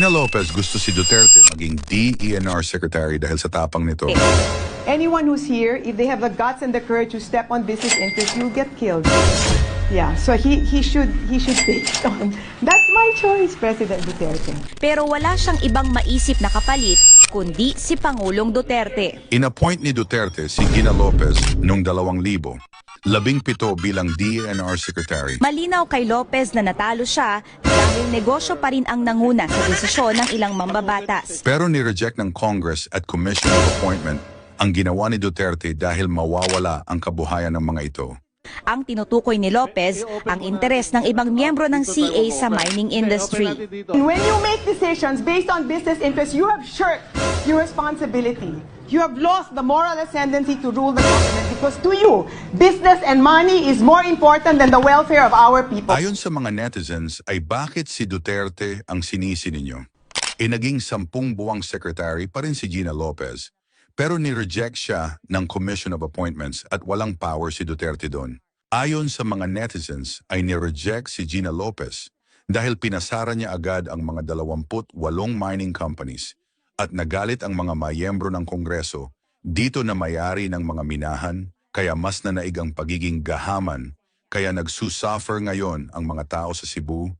Gina Lopez gusto si Duterte maging DENR Secretary dahil sa tapang nito. Anyone who's here, if they have the guts and the courage to step on business interests, you'll get killed. Yeah, so he should take it on. That's my choice, President Duterte. Pero wala siyang ibang maisip na kapalit kundi si Pangulong Duterte. In-appoint ni Duterte si Gina Lopez noong 2000, 17 bilang DENR Secretary. Malinaw kay Lopez na natalo siya dahil negosyo pa rin ang nanguna sa desisyon ng ilang mambabatas. Pero ni-reject ng Congress at Commission of Appointment ang ginawa ni Duterte dahil mawawala ang kabuhayan ng mga ito. Ang tinutukoy ni Lopez ang interes ng ibang miyembro ng CA sa mining industry. And when you make decisions based on business interests, you have shirked your responsibility. You have lost the moral ascendancy to rule the government because to you, business and money is more important than the welfare of our people. Ayon sa mga netizens ay bakit si Duterte ang sinisi ninyo? Naging 10 buwang secretary pa rin si Gina Lopez. Pero ni-reject siya ng Commission of Appointments at walang power si Duterte doon. Ayon sa mga netizens ay ni-reject si Gina Lopez dahil pinasara niya agad ang mga 28 mining companies at nagalit ang mga mayembro ng Kongreso dito na may-ari ng mga minahan kaya mas nanaig ang pagiging gahaman kaya nagsusuffer ngayon ang mga tao sa Cebu